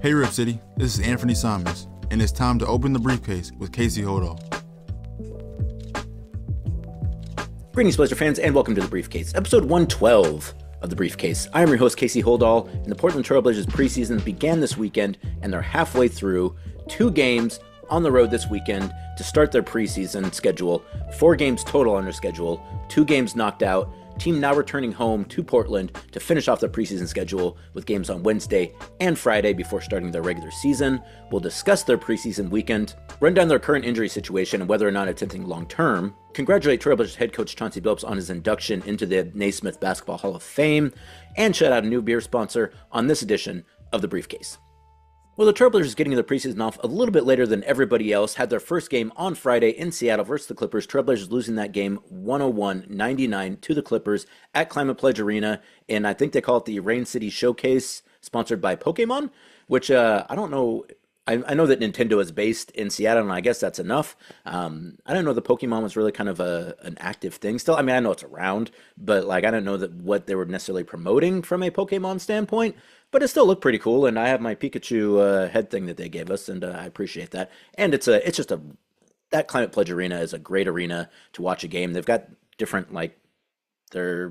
Hey Rip City, this is Anfernee, and it's time to open the briefcase with Casey Holdahl. Greetings, Blazer fans, and welcome to The Briefcase, episode 112 of The Briefcase. I am your host, Casey Holdahl, and the Portland Trail Blazers preseason began this weekend, and they're halfway through 2 games on the road this weekend to start their preseason schedule. 4 games total on their schedule, 2 games knocked out. Team now returning home to Portland to finish off their preseason schedule with games on Wednesday and Friday before starting their regular season. We'll discuss their preseason weekend, run down their current injury situation and whether or not it's anything long-term, congratulate Trailblazers head coach Chauncey Billups on his induction into the Naismith Basketball Hall of Fame, and shout out a new beer sponsor on this edition of The Briefcase. Well, the Trailblazers getting their preseason off a little bit later than everybody else had their first game on Friday in Seattle versus the Clippers. Trailblazers losing that game 101-99 to the Clippers at Climate Pledge Arena, and I think they call it the Rain City Showcase, sponsored by Pokemon, which I don't know. I know that Nintendo is based in Seattle, and I guess that's enough. I didn't know the Pokemon was really kind of an active thing still. I mean, I know it's around, but like I didn't know that what they were necessarily promoting from a Pokemon standpoint. But it still looked pretty cool, and I have my Pikachu head thing that they gave us, and I appreciate that. And that Climate Pledge Arena is a great arena to watch a game. They've got different, like, their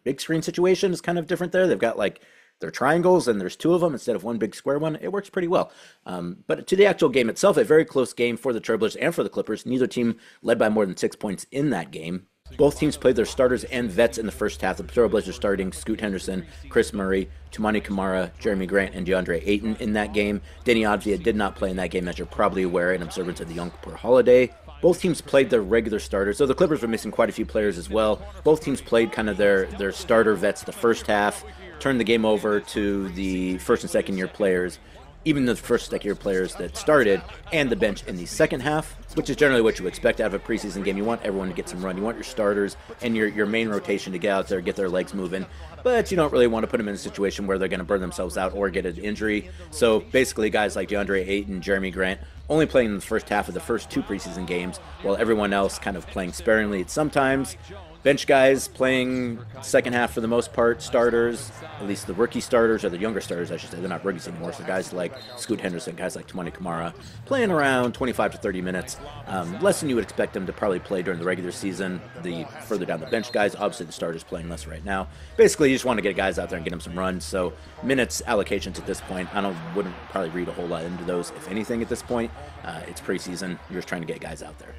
big screen situation is kind of different there. They've got like their triangles, and there's 2 of them instead of one big square one. It works pretty well. But to the actual game itself, a very close game for the Trailblazers and for the Clippers. Neither team led by more than 6 points in that game. Both teams played their starters and vets in the first half. The Trailblazers starting Scoot Henderson, Chris Murray, Toumani Camara, Jeremy Grant, and DeAndre Ayton in that game. Denny Avdija did not play in that game, as you're probably aware, in observance of the Yom Kippur holiday. Both teams played their regular starters, so the Clippers were missing quite a few players as well. Both teams played kind of their starter vets the first half, turned the game over to the first and second year players, even the first and second year players that started, and the bench in the second half, which is generally what you expect out of a preseason game. You want everyone to get some run. You want your starters and your main rotation to get out there, get their legs moving, but you don't really want to put them in a situation where they're going to burn themselves out or get an injury. So basically guys like DeAndre Ayton, Jeremy Grant, only playing in the first half of the first 2 preseason games, while everyone else kind of playing sparingly sometimes. Bench guys playing second half for the most part. Starters, at least the rookie starters, or the younger starters, I should say. They're not rookies anymore. So guys like Scoot Henderson, guys like Toumani Camara, playing around 25 to 30 minutes. Less than you would expect them to probably play during the regular season. The further down the bench guys, obviously the starters playing less right now. Basically, you just want to get guys out there and get them some runs. So minutes allocations at this point, wouldn't probably read a whole lot into those, if anything, at this point. It's preseason. You're just trying to get guys out there.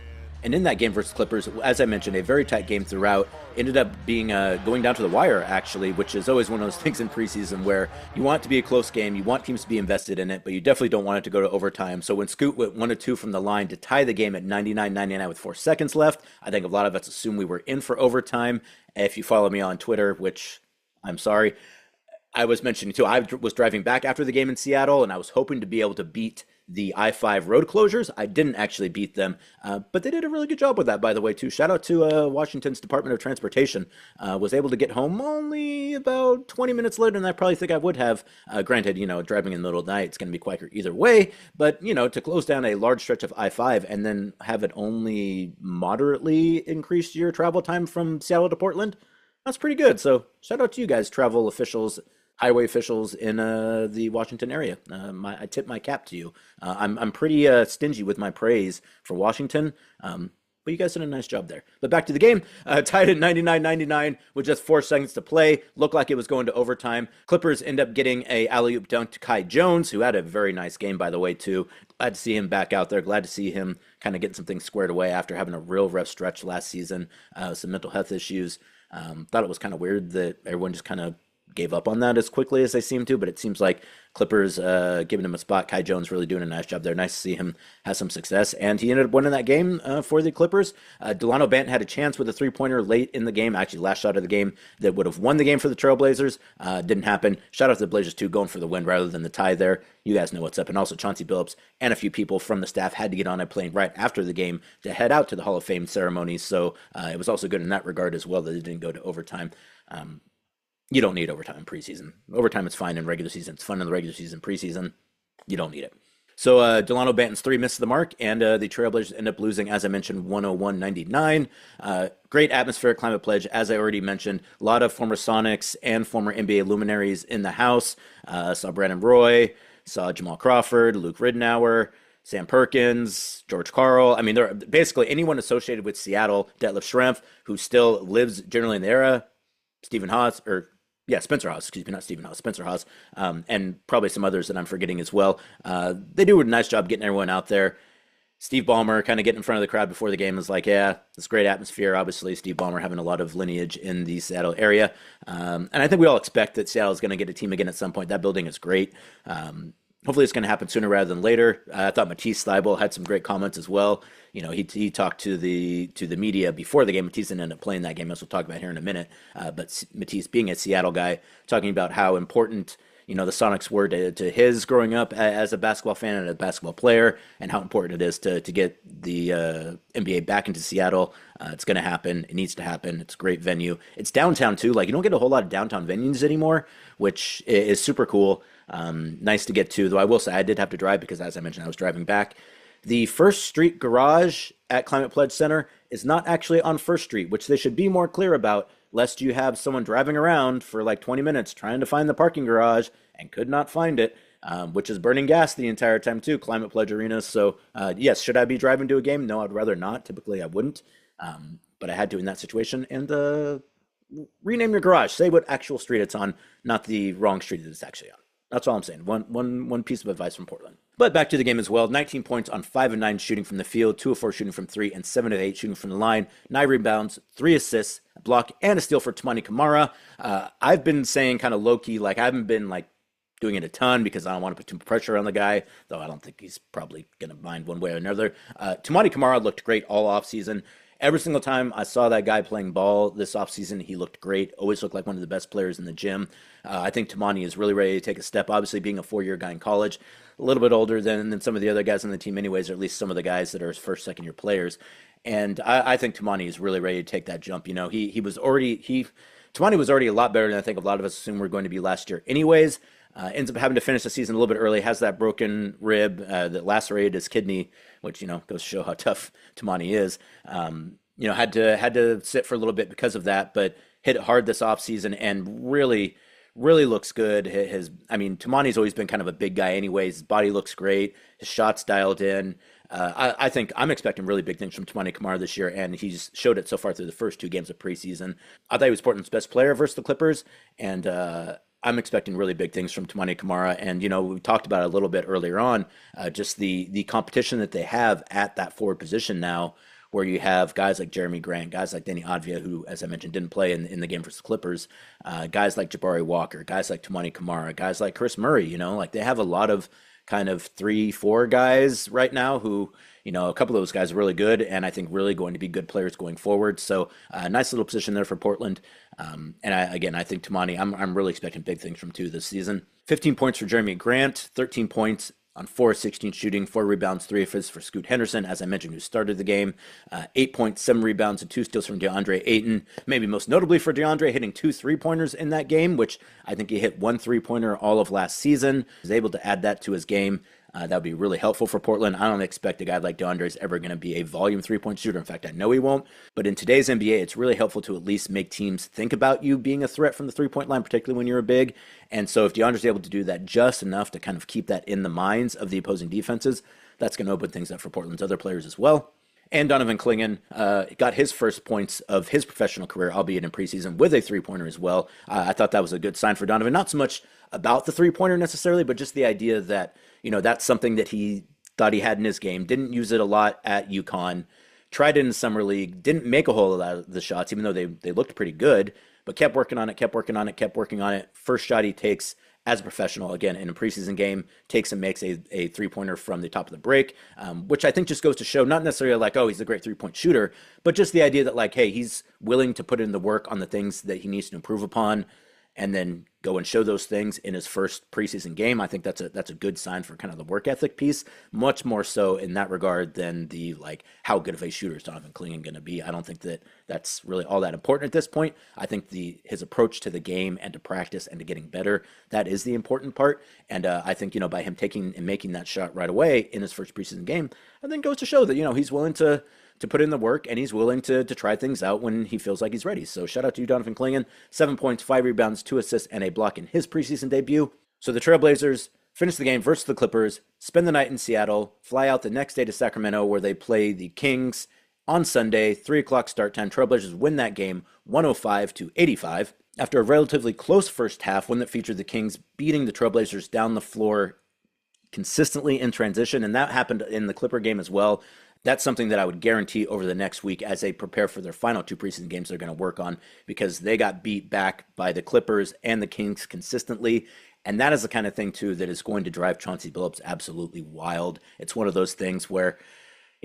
And in that game versus Clippers, as I mentioned, a very tight game throughout. Ended up being going down to the wire, actually, which is always one of those things in preseason where you want it to be a close game, you want teams to be invested in it, but you definitely don't want it to go to overtime. So when Scoot went 1 of 2 from the line to tie the game at 99-99 with 4 seconds left, I think a lot of us assumed we were in for overtime. If you follow me on Twitter, which I'm sorry, I was mentioning too, I was driving back after the game in Seattle, and I was hoping to be able to beat the I-5 road closures. I didn't actually beat them, but they did a really good job with that, by the way, too. Shout out to Washington's Department of Transportation. Was able to get home only about 20 minutes later than I probably think I would have. Granted, driving in the middle of the night, it's going to be quicker either way, but, to close down a large stretch of I-5 and then have it only moderately increase your travel time from Seattle to Portland, that's pretty good. So shout out to you guys, travel officials, highway officials in the Washington area. I tip my cap to you. I'm pretty stingy with my praise for Washington, but you guys did a nice job there. But back to the game, tied at 99-99 with just 4 seconds to play. Looked like it was going to overtime. Clippers end up getting a alley-oop dunk to Kai Jones, who had a very nice game, by the way, too. Glad to see him back out there. Glad to see him kind of getting some things squared away after having a real rough stretch last season, some mental health issues. Thought it was kind of weird that everyone just kind of gave up on that as quickly as they seem to, but it seems like Clippers giving him a spot. Kai Jones really doing a nice job there. Nice to see him have some success, and he ended up winning that game for the Clippers. Delano Banton had a chance with a 3-pointer late in the game, actually last shot of the game, that would have won the game for the Trailblazers. Didn't happen. Shout out to the Blazers too, going for the win rather than the tie there. You guys know what's up. And also Chauncey Billups and a few people from the staff had to get on a plane right after the game to head out to the Hall of Fame ceremony, so it was also good in that regard as well that it didn't go to overtime. You don't need overtime in preseason. Overtime is fine in regular season. It's fun in the regular season. Preseason, you don't need it. So Delano Banton's 3 missed the mark, and the Trailblazers end up losing, as I mentioned, 101-99. Great atmosphere at Climate Pledge, as I already mentioned. A lot of former Sonics and former NBA luminaries in the house. Saw Brandon Roy, saw Jamal Crawford, Luke Ridnour, Sam Perkins, George Karl. I mean, they're basically anyone associated with Seattle. Detlef Schrempf, who still lives generally in the area. Spencer Haas, excuse me, not Stephen Haas, Spencer Haas, and probably some others that I'm forgetting as well. They do a nice job getting everyone out there. Steve Ballmer kind of getting in front of the crowd before the game is like, yeah, it's great atmosphere. Obviously, Steve Ballmer having a lot of lineage in the Seattle area. And I think we all expect that Seattle is going to get a team again at some point. That building is great. Hopefully it's going to happen sooner rather than later. I thought Matisse Thybulle had some great comments as well. You know, he talked to the media before the game. Matisse didn't end up playing that game, as we'll talk about here in a minute. But Matisse, being a Seattle guy, talking about how important, you know, the Sonics were to his growing up as a basketball fan and a basketball player, and how important it is to get the NBA back into Seattle. It's going to happen. It needs to happen. It's a great venue. It's downtown too. Like, you don't get a whole lot of downtown venues anymore, which is super cool. Nice to get to, though I will say I did have to drive because, as I mentioned, I was driving back. The First Street Garage at Climate Pledge Center is not actually on First Street, which they should be more clear about, lest you have someone driving around for like 20 minutes trying to find the parking garage and could not find it, which is burning gas the entire time too, Climate Pledge Arena. So yes, should I be driving to a game? No, I'd rather not. Typically I wouldn't, but I had to in that situation. And rename your garage. Say what actual street it's on, not the wrong street that it's actually on. That's all I'm saying. One piece of advice from Portland. But back to the game as well. 19 points on 5 of 9 shooting from the field, 2 of 4 shooting from 3, and 7 of 8 shooting from the line. 9 rebounds, 3 assists, a block, and a steal for Toumani Camara. I've been saying kind of low-key, like I haven't been like doing it a ton because I don't want to put too much pressure on the guy, though I don't think he's probably going to mind one way or another. Toumani Camara looked great all offseason. Every single time I saw that guy playing ball this offseason, he looked great. Always looked like one of the best players in the gym. I think Toumani is really ready to take a step. Obviously, being a 4-year guy in college, a little bit older than some of the other guys on the team anyways, or at least some of the guys that are his first, second-year players. And I think Toumani is really ready to take that jump. You know, Toumani was already a lot better than I think a lot of us assumed we were going to be last year anyways. Ends up having to finish the season a little bit early, has that broken rib that lacerated his kidney, which, you know, goes to show how tough Toumani is. You know, had to sit for a little bit because of that, but hit it hard this offseason and really looks good. Toumani's always been kind of a big guy anyways. His body looks great. His shot's dialed in. I think I'm expecting really big things from Toumani Camara this year, and he's showed it so far through the first 2 games of preseason. I thought he was Portland's best player versus the Clippers, and I'm expecting really big things from Toumani Camara. And, you know, we talked about it a little bit earlier on, just the competition that they have at that forward position now, where you have guys like Jeremy Grant, guys like Denny Advia, who, as I mentioned, didn't play in the game versus the Clippers, guys like Jabari Walker, guys like Toumani Camara, guys like Chris Murray, you know, like they have a lot of kind of 3-4 guys right now who, you know, a couple of those guys are really good and I think really going to be good players going forward. So nice little position there for Portland. I think Toumani, I'm really expecting big things from 2 this season. 15 points for Jeremy Grant, 13 points on 4 of 16 shooting, 4 rebounds, 3 assists for Scoot Henderson, as I mentioned, who started the game. 8 points, 7 rebounds, and 2 steals from DeAndre Ayton. Maybe most notably for DeAndre, hitting 2 3-pointers in that game, which I think he hit 1 3-pointer all of last season. He was able to add that to his game. That would be really helpful for Portland. I don't expect a guy like DeAndre is ever going to be a volume 3-point shooter. In fact, I know he won't. But in today's NBA, it's really helpful to at least make teams think about you being a threat from the 3-point line, particularly when you're a big. And so if DeAndre's able to do that just enough to kind of keep that in the minds of the opposing defenses, that's going to open things up for Portland's other players as well. And Donovan Clingan got his first points of his professional career, albeit in preseason, with a 3-pointer as well. I thought that was a good sign for Donovan. Not so much about the 3-pointer necessarily, but just the idea that, you know, that's something that he thought he had in his game. Didn't use it a lot at UConn. Tried it in the summer league. Didn't make a whole lot of the shots, even though they looked pretty good, but kept working on it. First shot he takes as a professional, again, in a preseason game, takes and makes a 3-pointer from the top of the break, which I think just goes to show, not necessarily like, oh, he's a great 3-point shooter, but just the idea that, like, hey, he's willing to put in the work on the things that he needs to improve upon and then go and show those things in his first preseason game. I think that's a good sign for kind of the work ethic piece, much more so in that regard than the, like, how good of a shooter is Donovan Clingan going to be. I don't think that that's really all that important at this point. I think his approach to the game and to practice and to getting better, that is the important part. And I think, you know, by him taking and making that shot right away in his first preseason game, I think goes to show that, you know, he's willing to put in the work, and he's willing to try things out when he feels like he's ready. So shout out to you, Donovan Clingan. 7 points, 5 rebounds, 2 assists, and a block in his preseason debut. So the Trailblazers finish the game versus the Clippers, spend the night in Seattle, fly out the next day to Sacramento where they play the Kings on Sunday, 3 o'clock start time. Trailblazers win that game 105-85 after a relatively close first half, one that featured the Kings beating the Trailblazers down the floor consistently in transition, and that happened in the Clipper game as well. That's something that I would guarantee over the next week as they prepare for their final 2 preseason games they're going to work on, because they got beat back by the Clippers and the Kings consistently. And that is the kind of thing, too, that is going to drive Chauncey Billups absolutely wild. It's one of those things where,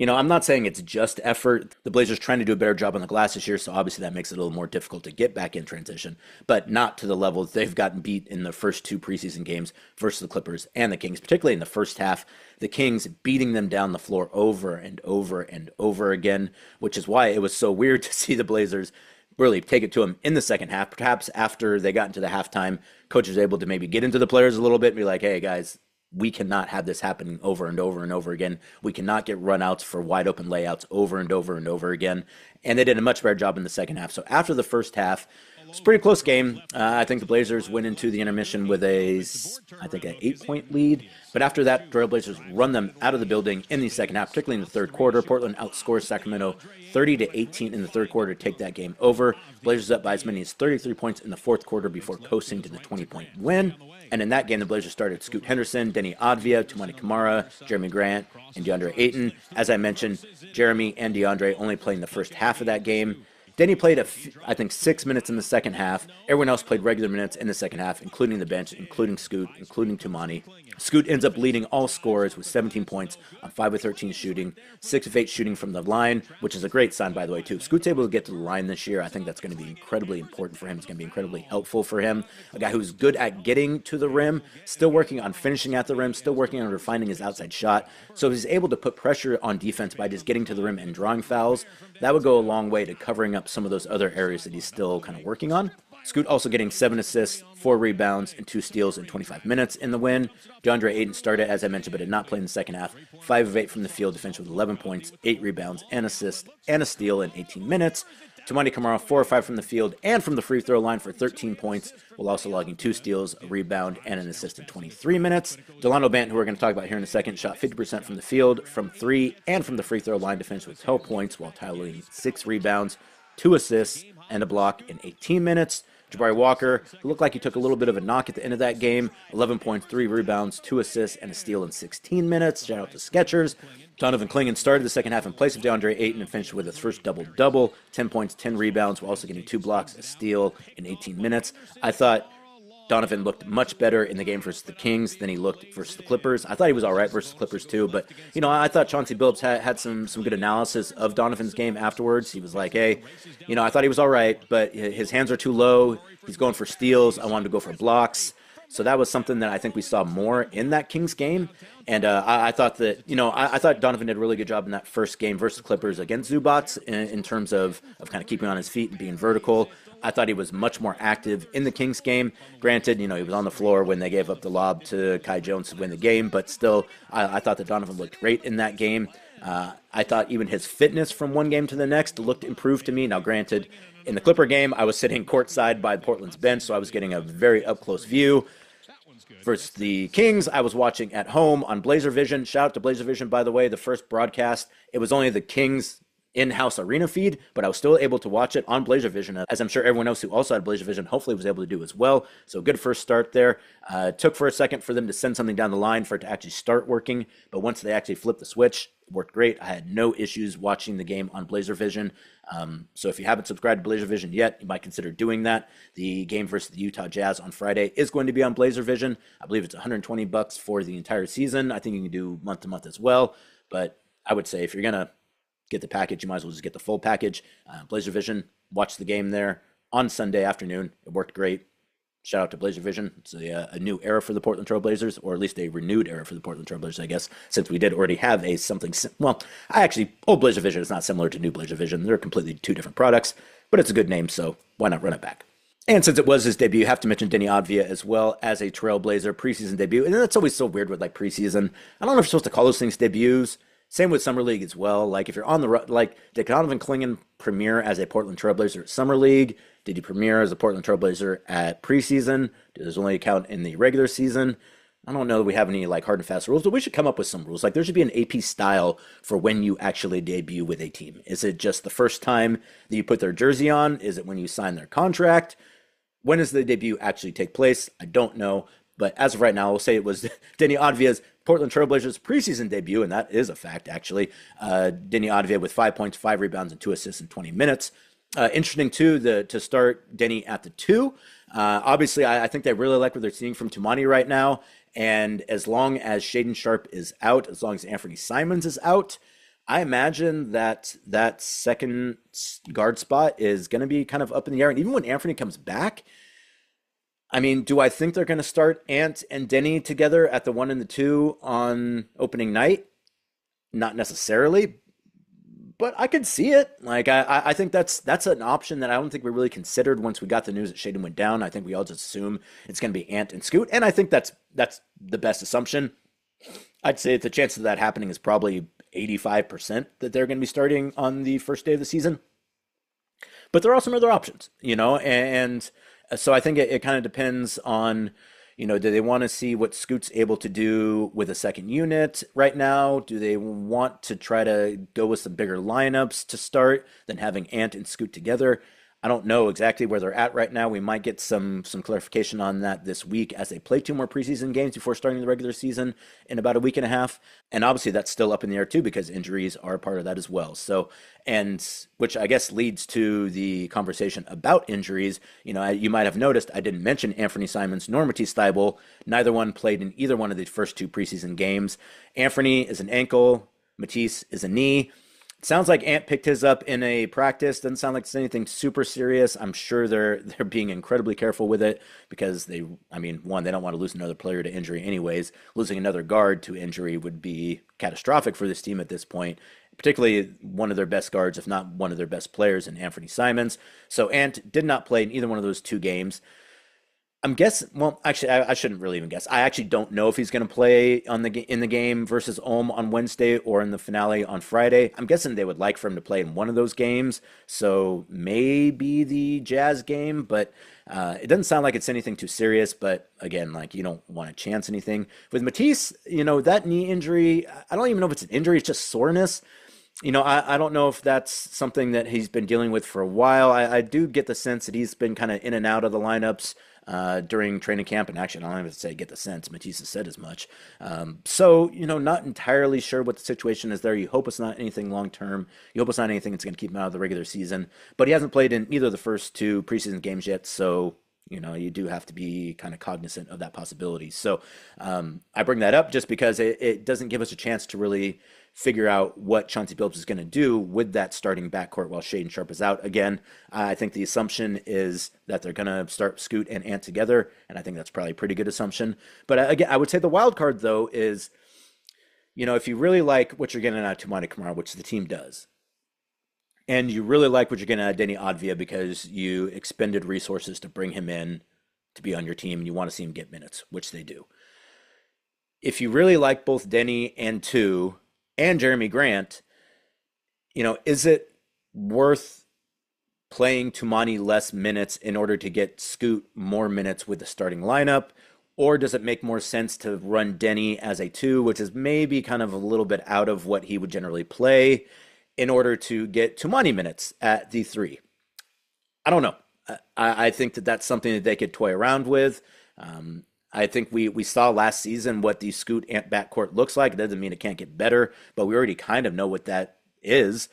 I'm not saying it's just effort. The Blazers trying to do a better job on the glass this year, so obviously that makes it a little more difficult to get back in transition, but not to the level that they've gotten beat in the first 2 preseason games versus the Clippers and the Kings, particularly in the first half. The Kings beating them down the floor over and over and over again, which is why it was so weird to see the Blazers really take it to them in the second half. Perhaps after they got into the halftime, coach was able to maybe get into the players a little bit and be like, hey, guys, we cannot have this happening over and over and over again. We cannot get runouts for wide open layouts over and over and over again. And they did a much better job in the second half. So after the first half, it was a pretty close game. I think the Blazers went into the intermission with an 8-point lead. But after that, Trailblazers run them out of the building in the second half, particularly in the third quarter. Portland outscores Sacramento 30-18 in the third quarter to take that game over. Blazers up by as many as 33 points in the fourth quarter before coasting to the 20-point win. And in that game, the Blazers started Scoot Henderson, Denny Advia, Toumani Camara, Jeremy Grant, and DeAndre Ayton. As I mentioned, Jeremy and DeAndre only playing the first half of that game. Denny played, 6 minutes in the second half. Everyone else played regular minutes in the second half, including the bench, including Scoot, including Toumani. Scoot ends up leading all scorers with 17 points on 5 of 13 shooting, 6 of 8 shooting from the line, which is a great sign, by the way, too. If Scoot's able to get to the line this year, I think that's going to be incredibly important for him. It's going to be incredibly helpful for him. A guy who's good at getting to the rim, still working on finishing at the rim, still working on refining his outside shot. So if he's able to put pressure on defense by just getting to the rim and drawing fouls, that would go a long way to covering up some of those other areas that he's still kind of working on. Scoot also getting 7 assists, 4 rebounds, and 2 steals in 25 minutes in the win. DeAndre Ayton started, as I mentioned, but did not play in the second half. 5 of 8 from the field, to finish with 11 points, 8 rebounds, an assist, and a steal in 18 minutes. Toumani Camara, 4 or 5 from the field and from the free throw line for 13 points, while also logging 2 steals, a rebound, and an assist in 23 minutes. Delano Bant, who we're going to talk about here in a second, shot 50% from the field, from 3, and from the free throw line to finish with 12 points, while tallying 6 rebounds, 2 assists, and a block in 18 minutes. Jabari Walker, who looked like he took a little bit of a knock at the end of that game, 11 points, 3 rebounds, 2 assists, and a steal in 16 minutes. Shout out to Skechers. Donovan Clingan started the second half in place of DeAndre Ayton and finished with his first double-double, 10 points, 10 rebounds, while also getting 2 blocks, a steal in 18 minutes. I thought Donovan looked much better in the game versus the Kings than he looked versus the Clippers. I thought he was all right versus the Clippers too, but I thought Chauncey Billups had some good analysis of Donovan's game afterwards. He was like, hey, I thought he was all right, but his hands are too low. He's going for steals. I wanted to go for blocks. So that was something that I think we saw more in that Kings game. And I thought that, I thought Donovan did a really good job in that first game versus the Clippers against Zubats in terms of kind of keeping on his feet and being vertical. I thought he was much more active in the Kings game. Granted, he was on the floor when they gave up the lob to Kai Jones to win the game, but still, I thought that Donovan looked great in that game. I thought even his fitness from one game to the next looked improved to me. Now, granted, in the Clipper game, I was sitting courtside by Portland's bench, so I was getting a very up-close view. Versus the Kings, I was watching at home on Blazer Vision. Shout out to Blazer Vision, by the way, the first broadcast. It was only the Kings in-house arena feed, but I was still able to watch it on Blazer Vision, as I'm sure everyone else who also had Blazer Vision hopefully was able to do as well. So good first start there. It took for a second for them to send something down the line for it to actually start working, but once they actually flipped the switch, it worked great. I had no issues watching the game on Blazer Vision. So if you haven't subscribed to Blazer Vision yet, you might consider doing that. The game versus the Utah Jazz on Friday is going to be on Blazer Vision. I believe it's $120 for the entire season. I think you can do month to month as well, but I would say if you're going to get the package, you might as well just get the full package. Blazer Vision, watch the game there on Sunday afternoon. It worked great. Shout out to Blazer Vision. It's a new era for the Portland Trail Blazers, or at least a renewed era for the Portland Trail Blazers, I guess, since we did already have old Blazer Vision is not similar to new Blazer Vision. They're completely 2 different products, but it's a good name, so why not run it back? And since it was his debut, you have to mention Denny Advia as well as a Trailblazer preseason debut. And that's always so weird with preseason. I don't know if you're supposed to call those things debuts. Same with Summer League as well. If you're on the did Donovan Clingan premiere as a Portland Trailblazer at Summer League? Did he premiere as a Portland Trailblazer at preseason? Does it only count in the regular season? I don't know that we have any like hard and fast rules, but we should come up with some rules. Like there should be an AP style for when you actually debut with a team. Is it just the first time that you put their jersey on? Is it when you sign their contract? When does the debut actually take place? I don't know. But as of right now, we'll say it was Denny Advia's Portland Trailblazers preseason debut, and that is a fact, actually. Denny Advia with 5 points, 5 rebounds, and 2 assists in 20 minutes. Interesting, too, to start Denny at the 2. Obviously, I think they really like what they're seeing from Toumani right now. And as long as Shaedon Sharpe is out, as long as Anfernee Simons is out, I imagine that that second guard spot is going to be kind of up in the air. And even when Anfernee comes back, I mean, do I think they're going to start Ant and Denny together at the 1 and the 2 on opening night? Not necessarily, but I could see it. Like I think that's an option that I don't think we really considered once we got the news that Shaedon went down. I think we all just assume it's going to be Ant and Scoot, and I think that's the best assumption. I'd say the chance of that happening is probably 85% that they're going to be starting on the first day of the season. But there are some other options, and so I think it kind of depends on, do they want to see what Scoot's able to do with a second unit right now? Do they want to try to go with some bigger lineups to start than having Ant and Scoot together? I don't know exactly where they're at right now. We might get some clarification on that this week as they play 2 more preseason games before starting the regular season in about a week and a half. And obviously that's still up in the air too because injuries are a part of that as well. So, and which I guess leads to the conversation about injuries. You might have noticed I didn't mention Anfernee Simons nor Matisse Thybulle. Neither one played in either one of the first 2 preseason games. Anfernee is an ankle, Matisse is a knee. It sounds like Ant picked his up in a practice. Doesn't sound like it's anything super serious. I'm sure they're being incredibly careful with it because one, they don't want to lose another player to injury anyways. Losing another guard to injury would be catastrophic for this team at this point, particularly one of their best guards, if not one of their best players in Anfernee Simons. So Ant did not play in either one of those 2 games. I'm guessing. Well, actually, I shouldn't really even guess. I actually don't know if he's going to play in the game versus Ulm on Wednesday or in the finale on Friday. I'm guessing they would like for him to play in one of those games, so maybe the Jazz game. But it doesn't sound like it's anything too serious. But again, like you don't want to chance anything with Matisse. That knee injury. I don't even know if it's an injury. It's just soreness. I don't know if that's something that he's been dealing with for a while. I do get the sense that he's been kind of in and out of the lineups during training camp, and actually, I don't even say get the sense. Matisse has said as much. So, not entirely sure what the situation is there. You hope it's not anything long term. You hope it's not anything that's going to keep him out of the regular season. But he hasn't played in either of the first 2 preseason games yet, so you do have to be kind of cognizant of that possibility. So I bring that up just because it doesn't give us a chance to really figure out what Chauncey Billups is going to do with that starting backcourt while Shaedon Sharpe is out. Again, I think the assumption is that they're going to start Scoot and Ant together, and I think that's probably a pretty good assumption. But again, I would say the wild card, though, is, if you really like what you're getting out of Toumani Camara, which the team does, and you really like what you're getting out of Denny Advia because you expended resources to bring him in to be on your team and you want to see him get minutes, which they do. If you really like both Denny and and Jeremy Grant, is it worth playing Toumani less minutes in order to get Scoot more minutes with the starting lineup? Or does it make more sense to run Denny as a 2, which is maybe kind of a little bit out of what he would generally play, in order to get Toumani minutes at the 3? I don't know. I think that's something that they could toy around with. I think we saw last season what the Scoot Ant backcourt looks like. It doesn't mean it can't get better, but we already kind of know what that is.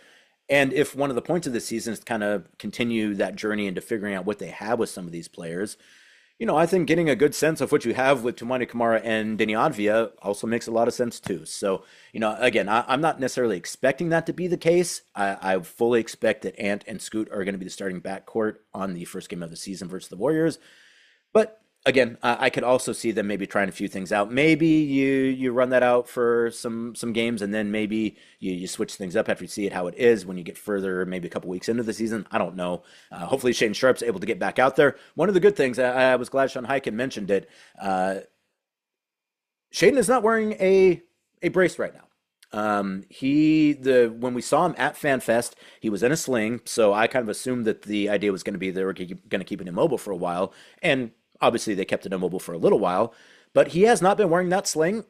And if one of the points of this season is to kind of continue that journey into figuring out what they have with some of these players, I think getting a good sense of what you have with Toumani Camara and Denny Advia also makes a lot of sense too. So, again, I'm not necessarily expecting that to be the case. I fully expect that Ant and Scoot are going to be the starting backcourt on the first game of the season versus the Warriors. But again, I could also see them maybe trying a few things out. Maybe you run that out for some games, and then maybe you switch things up after you see it how it is when you get further, maybe a couple weeks into the season. I don't know. Hopefully Shaedon Sharpe's able to get back out there. One of the good things, I was glad Sean Highkin mentioned it, Shaedon is not wearing a brace right now. When we saw him at FanFest, he was in a sling, so I kind of assumed that the idea was going to be they were going to keep him immobile for a while, and obviously they kept it immobile for a little while. But he has not been wearing that sling.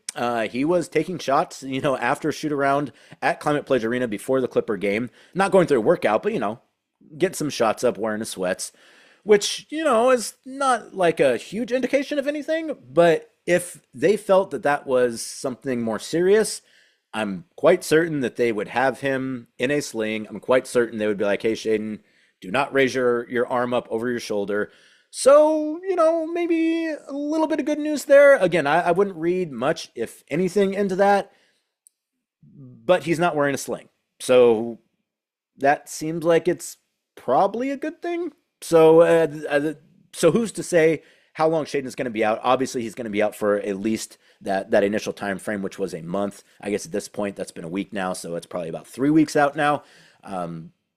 He was taking shots, after shoot around at Climate Pledge Arena before the Clipper game. Not going through a workout, but, getting some shots up wearing his sweats, which, is not like a huge indication of anything. But if they felt that that was something more serious, I'm quite certain that they would have him in a sling. I'm quite certain they would be like, hey, Shaden, do not raise your arm up over your shoulder. So, maybe a little bit of good news there. Again, I wouldn't read much, if anything, into that. But he's not wearing a sling. So that seems like it's probably a good thing. So who's to say how long Shaden is going to be out? Obviously, he's going to be out for at least that initial time frame, which was a month. I guess at this point, that's been a week now. So it's probably about 3 weeks out now.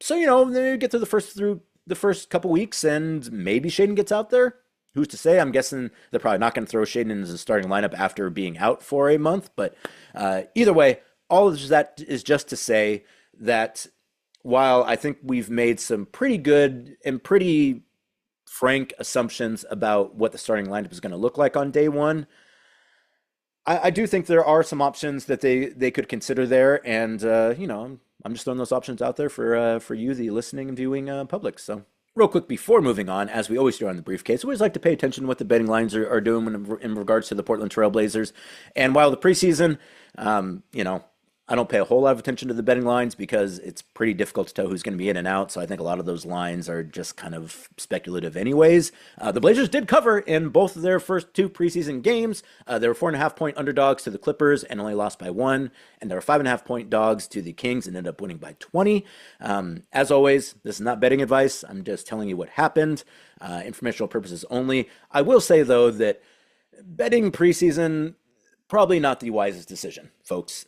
So, then you get to through the first couple weeks, and maybe Shaden gets out there. Who's to say? I'm guessing they're probably not going to throw Shaden into the starting lineup after being out for a month. But either way, all of that is just to say that while I think we've made some pretty good and pretty frank assumptions about what the starting lineup is going to look like on day one, I do think there are some options that they could consider there. And, I'm just throwing those options out there for you, the listening and viewing public. So real quick before moving on, as we always do on the briefcase, we always like to pay attention to what the betting lines are doing in regards to the Portland Trail Blazers. And while the preseason, I don't pay a whole lot of attention to the betting lines because it's pretty difficult to tell who's going to be in and out. So I think a lot of those lines are just kind of speculative anyways. The Blazers did cover in both of their first 2 preseason games. They were 4.5-point underdogs to the Clippers and only lost by 1. And they were 5.5-point dogs to the Kings and ended up winning by 20. As always, this is not betting advice. I'm just telling you what happened. Informational purposes only. I will say, though, that betting preseason, probably not the wisest decision, folks,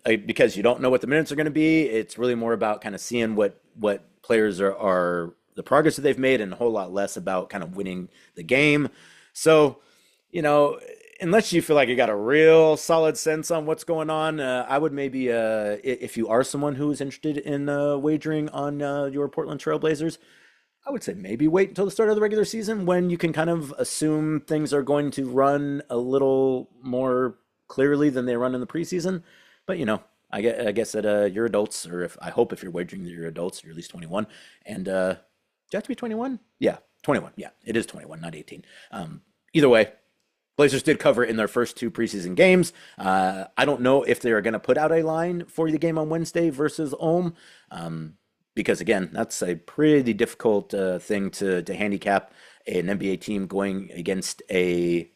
because you don't know what the minutes are going to be. It's really more about kind of seeing what players are the progress that they've made, and a whole lot less about kind of winning the game. So, unless you feel like you got a real solid sense on what's going on, I would maybe, if you are someone who is interested in wagering on your Portland Trail Blazers, I would say maybe wait until the start of the regular season when you can kind of assume things are going to run a little more clearly than they run in the preseason. But, I guess that you're adults, or I hope if you're wagering that you're adults, you're at least 21. And do you have to be 21? Yeah, 21. Yeah, it is 21, not 18. Either way, Blazers did cover in their first 2 preseason games. I don't know if they're going to put out a line for the game on Wednesday versus Ulm. Because, again, that's a pretty difficult thing to handicap an NBA team going against a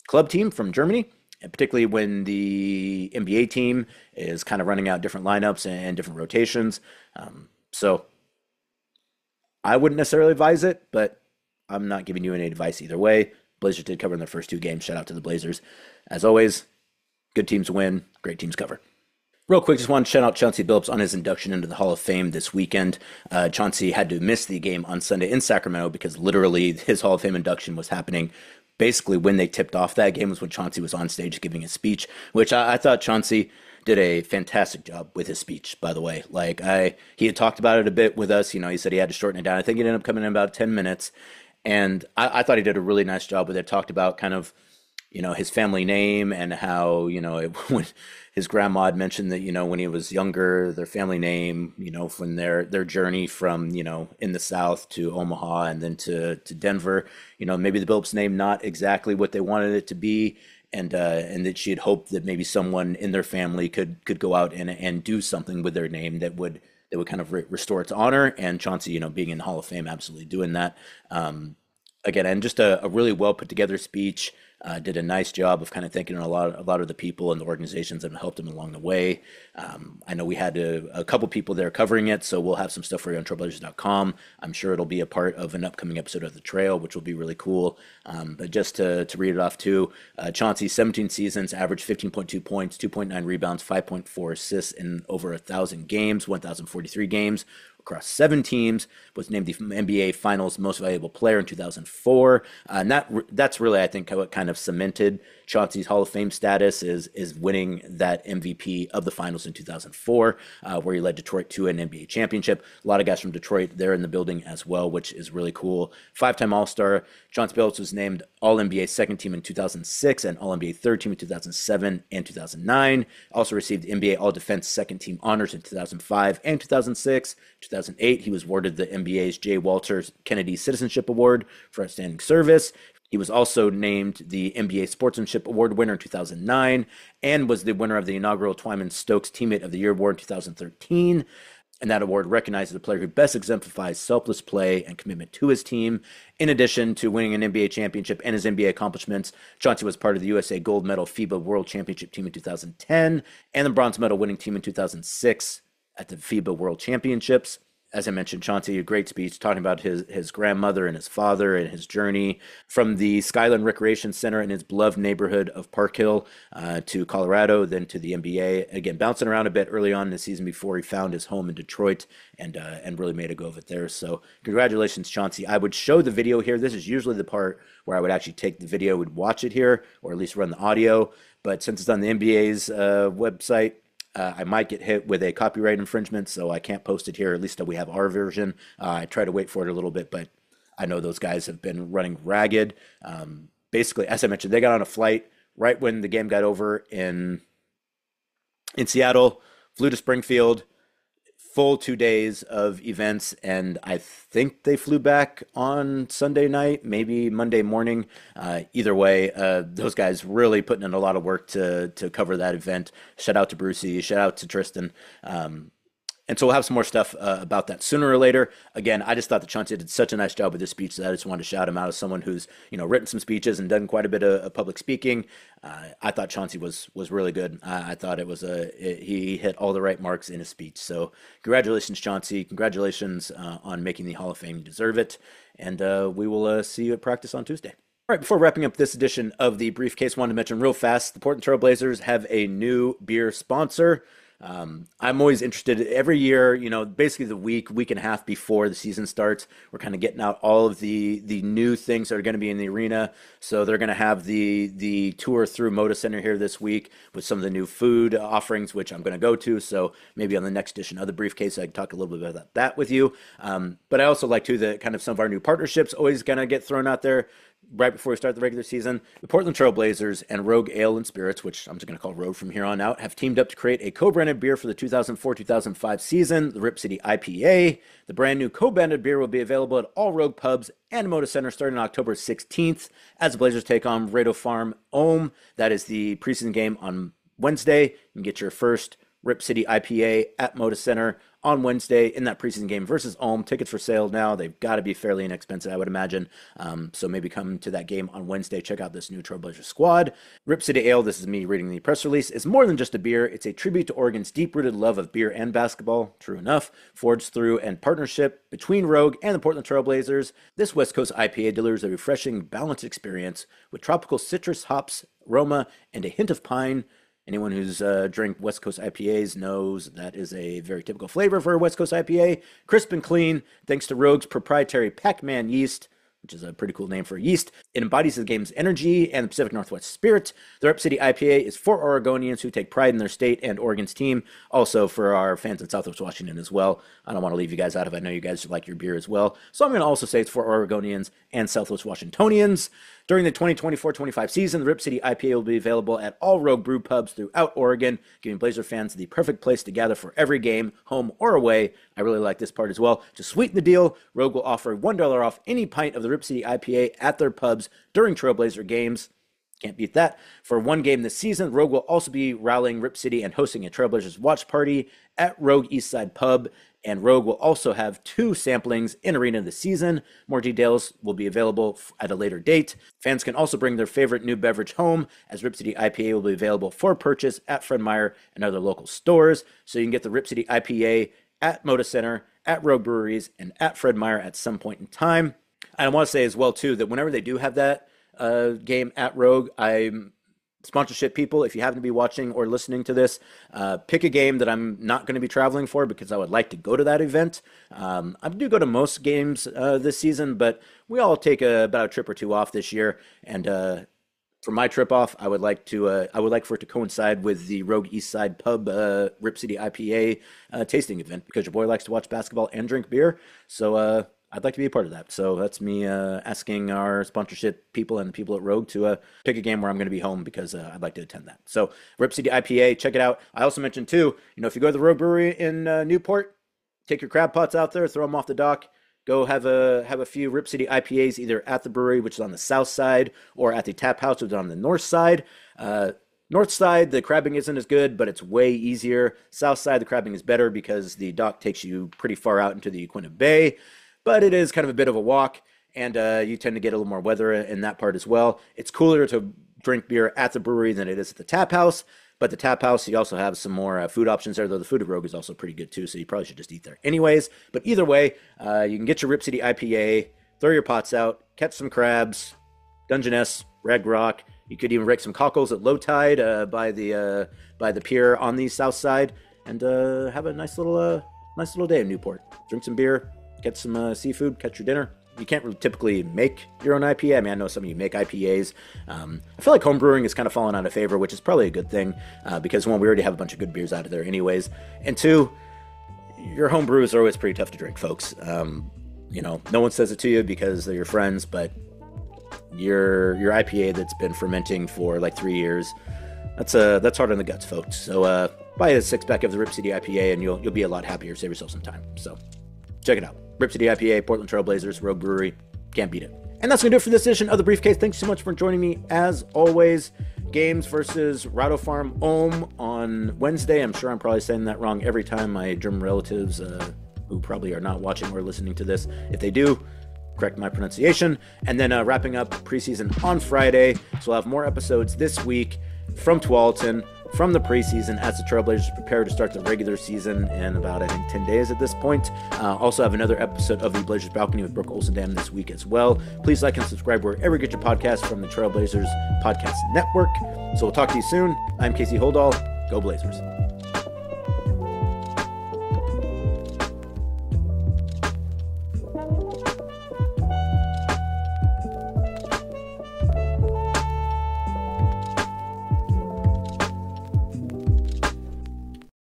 club team from Germany, and particularly when the NBA team is kind of running out different lineups and different rotations. So I wouldn't necessarily advise it, but I'm not giving you any advice either way. Blazers did cover in their first 2 games. Shout out to the Blazers. As always, good teams win, great teams cover. Real quick, just want to shout out Chauncey Billups on his induction into the Hall of Fame this weekend. Chauncey had to miss the game on Sunday in Sacramento because literally his Hall of Fame induction was happening basically when they tipped off that game was when Chauncey was on stage giving his speech, which I thought Chauncey did a fantastic job with his speech, by the way. He had talked about it a bit with us. He said he had to shorten it down. I think it ended up coming in about 10 minutes. And I thought he did a really nice job with it. Talked about kind of, his family name and how, when his grandma had mentioned that, when he was younger, their family name, from their journey from, in the South to Omaha and then to Denver, maybe the Billups name, not exactly what they wanted it to be. And that she had hoped that maybe someone in their family could go out and do something with their name that would kind of restore its honor. And Chauncey, being in the Hall of Fame, absolutely doing that. Again, and just a really well put together speech. Did a nice job of kind of thanking a lot of the people and the organizations that have helped him along the way. I know we had a couple people there covering it, so we'll have some stuff for you on trailblazers.com. I'm sure it'll be a part of an upcoming episode of The Trail, which will be really cool. But just to read it off too, Chauncey, 17 seasons, averaged 15.2 points, 2.9 rebounds, 5.4 assists in over 1,000 games, 1,043 games. across 7 teams, was named the NBA Finals Most Valuable Player in 2004. And that's really, I think, what kind of cemented Chauncey's Hall of Fame status is winning that MVP of the Finals in 2004, where he led Detroit to an NBA championship. A lot of guys from Detroit there in the building as well, which is really cool. 5-time All-Star. Chauncey Billups was named All-NBA second team in 2006 and All-NBA third team in 2007 and 2009. Also received NBA All-Defense second team honors in 2005 and 2006. 2008, he was awarded the NBA's J. Walter Kennedy Citizenship Award for outstanding service. He was also named the NBA Sportsmanship Award winner in 2009 and was the winner of the inaugural Twyman Stokes Teammate of the Year Award in 2013. And that award recognizes the player who best exemplifies selfless play and commitment to his team. In addition to winning an NBA championship and his NBA accomplishments, Chauncey was part of the USA gold medal FIBA World Championship team in 2010 and the bronze medal winning team in 2006 at the FIBA World Championships. As I mentioned, Chauncey, a great speech talking about his grandmother and his father and his journey from the Skyland Recreation Center in his beloved neighborhood of Park Hill to Colorado, then to the NBA. Again, bouncing around a bit early on in the season before he found his home in Detroit and really made a go of it there. So congratulations, Chauncey. I would show the video here. This is usually the part where I would actually take the video, would watch it here, or at least run the audio. But since it's on the NBA's website, I might get hit with a copyright infringement, so I can't post it here. At least we have our version. I try to wait for it a little bit, but I know those guys have been running ragged. Basically, as I mentioned, they got on a flight right when the game got over in Seattle, flew to Springfield, full 2 days of events, and I think they flew back on Sunday night, maybe Monday morning. Either way, those guys really putting in a lot of work to cover that event. Shout out to Brucey, shout out to Tristan. And so we'll have some more stuff about that sooner or later. Again, I just thought that Chauncey did such a nice job with this speech that I just wanted to shout him out as someone who's written some speeches and done quite a bit of public speaking. I thought Chauncey was really good. I thought he hit all the right marks in his speech. So congratulations, Chauncey. Congratulations on making the Hall of Fame. You deserve it. And we will see you at practice on Tuesday. All right, before wrapping up this edition of the Briefcase, wanted to mention real fast, the Portland Trail Blazers have a new beer sponsor. I'm always interested every year, basically the week and a half before the season starts, we're kind of getting out all of the new things that are going to be in the arena. So they're going to have the tour through Moda Center here this week with some of the new food offerings, which I'm going to go to. So maybe on the next edition of the Briefcase, I can talk a little bit about that with you. But I also like to the kind of some of our new partnerships always going to get thrown out there right before we start the regular season. The Portland Trail Blazers and Rogue Ale and Spirits, which I'm just going to call Rogue from here on out, have teamed up to create a co-branded beer for the 2004-2005 season, the Rip City IPA. The brand new co-branded beer will be available at all Rogue pubs and Moda Center starting on October 16th as the Blazers take on Rado Farm Ohm. That is the preseason game on Wednesday. You can get your first Rip City IPA at Moda Center on Wednesday in that preseason game versus Ulm. Tickets for sale now. They've got to be fairly inexpensive, I would imagine. So maybe come to that game on Wednesday. Check out this new Trailblazer squad. Rip City Ale, this is me reading the press release, is more than just a beer. It's a tribute to Oregon's deep-rooted love of beer and basketball. True enough. Forged through and partnership between Rogue and the Portland Trailblazers, this West Coast IPA delivers a refreshing, balanced experience with tropical citrus, hops, aroma, and a hint of pine. Anyone who's drank West Coast IPAs knows that is a very typical flavor for a West Coast IPA. Crisp and clean, thanks to Rogue's proprietary Pac-Man yeast, which is a pretty cool name for yeast. It embodies the game's energy and the Pacific Northwest spirit. The Rip City IPA is for Oregonians who take pride in their state and Oregon's team. Also for our fans in Southwest Washington as well. I don't want to leave you guys out of it. I know you guys like your beer as well. So I'm going to also say it's for Oregonians and Southwest Washingtonians. During the 2024-25 season, the Rip City IPA will be available at all Rogue brew pubs throughout Oregon, giving Blazer fans the perfect place to gather for every game, home or away. I really like this part as well. To sweeten the deal, Rogue will offer $1 off any pint of the Rip City IPA at their pubs during Trailblazer games. Can't beat that. For one game this season, Rogue will also be rallying Rip City and hosting a Trailblazers watch party at Rogue Eastside Pub. And Rogue will also have 2 samplings in arena this season. More details will be available at a later date. Fans can also bring their favorite new beverage home, as Rip City IPA will be available for purchase at Fred Meyer and other local stores. So you can get the Rip City IPA at Moda Center, at Rogue Breweries, and at Fred Meyer at some point in time. And I want to say as well, too, that whenever they do have that game at Rogue, I'm sponsorship people, if you happen to be watching or listening to this, pick a game that I'm not going to be traveling for because I would like to go to that event. I do go to most games this season, but we all take about a trip or two off this year. And for my trip off, I would like for it to coincide with the Rogue East Side Pub Rip City IPA tasting event because your boy likes to watch basketball and drink beer. So I'd like to be a part of that. So that's me asking our sponsorship people and the people at Rogue to pick a game where I'm going to be home because I'd like to attend that. So Rip City IPA, check it out. I also mentioned too, if you go to the Rogue Brewery in Newport, take your crab pots out there, throw them off the dock. Go have a few Rip City IPAs either at the brewery, which is on the south side, or at the tap house, which is on the north side. North side, the crabbing isn't as good, but it's way easier. South side, the crabbing is better because the dock takes you pretty far out into the Uquinta Bay. But it is kind of a bit of a walk, and you tend to get a little more weather in that part as well. It's cooler to drink beer at the brewery than it is at the tap house, but the tap house, you also have some more food options there, though the food at Rogue is also pretty good too, so you probably should just eat there anyways. But either way, you can get your Rip City IPA, throw your pots out, catch some crabs, Dungeness, Red Rock. You could even rake some cockles at low tide by the pier on the south side, and have a nice little day in Newport. Drink some beer, get some seafood, catch your dinner. You can't really typically make your own IPA. I mean, I know some of you make IPAs. I feel like home brewing is kind of fallen out of favor, which is probably a good thing because one, we already have a bunch of good beers out of there anyways. And two, your home brews are always pretty tough to drink, folks. No one says it to you because they're your friends, but your IPA that's been fermenting for like 3 years, that's hard on the guts, folks. So buy a 6-pack of the Rip City IPA and you'll be a lot happier. Save yourself some time. So check it out. Rip City IPA, Portland Trail Blazers, Rogue Brewery. Can't beat it. And that's going to do it for this edition of The Briefcase. Thanks so much for joining me. As always, Games versus Rado Farm Ohm on Wednesday. I'm sure I'm probably saying that wrong every time. My German relatives, who probably are not watching or listening to this, if they do, correct my pronunciation. And then wrapping up preseason on Friday. So we'll have more episodes this week from Tualatin, from the preseason, as the Trailblazers prepare to start the regular season in about, I think, 10 days at this point. Also have another episode of the Blazers Balcony with Brooke Olsendam this week as well. Please like and subscribe wherever you get your podcasts from the Trailblazers Podcast Network. So we'll talk to you soon. I'm Casey Holdahl. Go Blazers.